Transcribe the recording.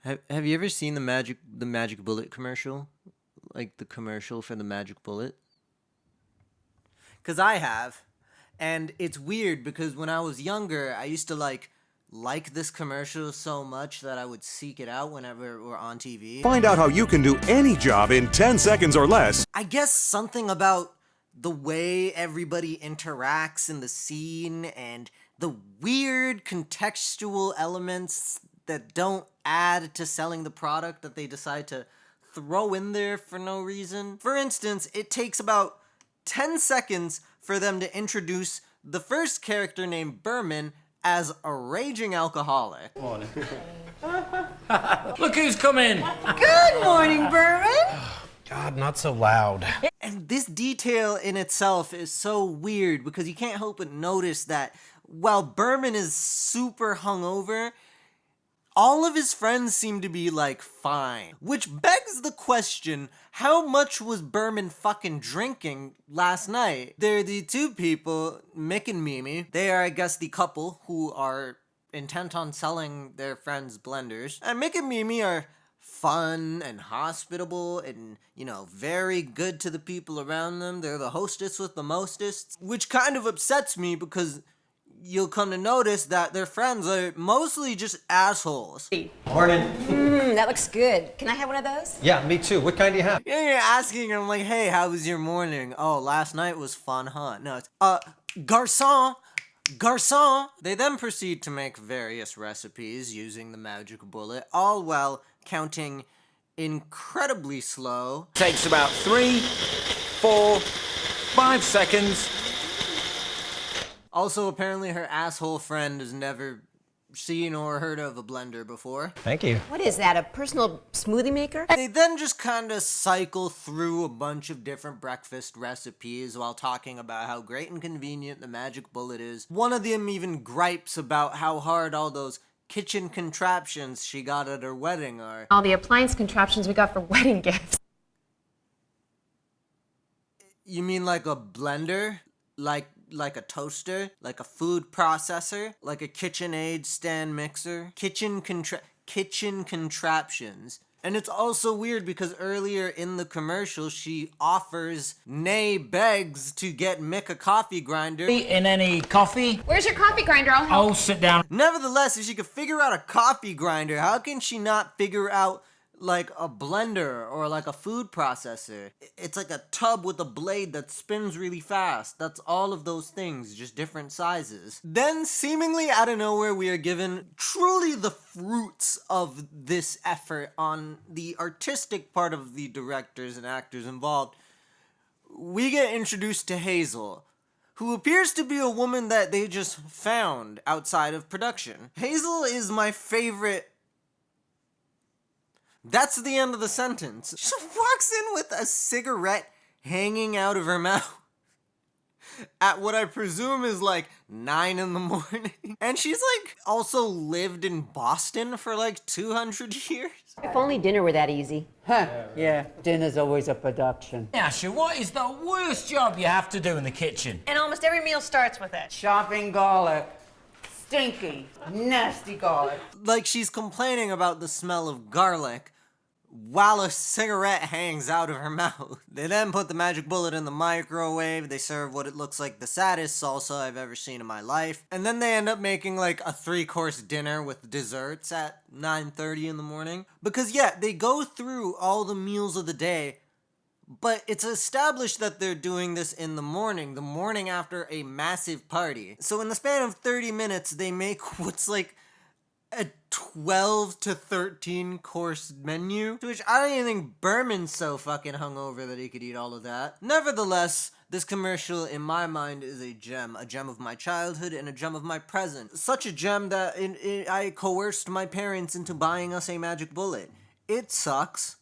Have you ever seen the Magic Bullet commercial? Like the commercial for the Magic Bullet? Cuz I have. And it's weird because when I was younger, I used to like this commercial so much that I would seek it out whenever we're on TV. Find out how you can do any job in 10 seconds or less. I guess something about the way everybody interacts in the scene and the weird contextual elements that don't add to selling the product that they decide to throw in there for no reason. For instance, it takes about 10 seconds for them to introduce the first character named Berman as a raging alcoholic. Look who's coming! Good morning, Berman. God, not so loud. And this detail in itself is so weird because you can't help but notice that while Berman is super hungover, all of his friends seem to be fine. Which begs the question, how much was Berman fucking drinking last night? They're the two people, Mick and Mimi. They are, I guess, the couple who are intent on selling their friends blenders. And Mick and Mimi are fun and hospitable and, very good to the people around them. They're the hostess with the mostest, which kind of upsets me because you'll come to notice that their friends are mostly just assholes. Morning. That looks good. Can I have one of those? Yeah, me too. What kind do you have? You're asking them hey, how was your morning? Oh, last night was fun, huh? No, it's, garçon. They then proceed to make various recipes using the magic bullet, all while counting incredibly slow. Takes about 3, 4, 5 seconds. Also, apparently her asshole friend has never seen or heard of a blender before. Thank you. What is that, a personal smoothie maker? They then just kind of cycle through a bunch of different breakfast recipes while talking about how great and convenient the magic bullet is. One of them even gripes about how hard all those kitchen contraptions she got at her wedding are. All the appliance contraptions we got for wedding gifts. You mean like a blender? Like a toaster? Like a food processor? Like a KitchenAid stand mixer? Kitchen contraptions. And it's also weird because earlier in the commercial, she offers, nay begs, to get Mick a coffee grinder. In any coffee? Where's your coffee grinder? I'll help. Oh, sit down. Nevertheless, if she could figure out a coffee grinder, how can she not figure out a blender or a food processor? It's like a tub with a blade that spins really fast. That's all of those things, just different sizes. Then, seemingly out of nowhere, we are given truly the fruits of this effort on the artistic part of the directors and actors involved. We get introduced to Hazel, who appears to be a woman that they just found outside of production. Hazel is my favorite. That's the end of the sentence. She walks in with a cigarette hanging out of her mouth at what I presume is 9 in the morning. And she's also lived in Boston for 200 years. If only dinner were that easy. Huh, yeah, dinner's always a production. Asher, what is the worst job you have to do in the kitchen? And almost every meal starts with it. Chopping garlic. Stinky, nasty garlic. She's complaining about the smell of garlic while a cigarette hangs out of her mouth. They then put the magic bullet in the microwave. They serve what it looks like the saddest salsa I've ever seen in my life. And then they end up making a 3-course dinner with desserts at 9:30 in the morning. Because they go through all the meals of the day, but it's established that they're doing this in the morning after a massive party. So in the span of 30 minutes, they make what's a 12 to 13 course menu, to which I don't even think Berman's so fucking hungover that he could eat all of that. Nevertheless, this commercial in my mind is a gem of my childhood and a gem of my present. Such a gem that I coerced my parents into buying us a magic bullet. It sucks.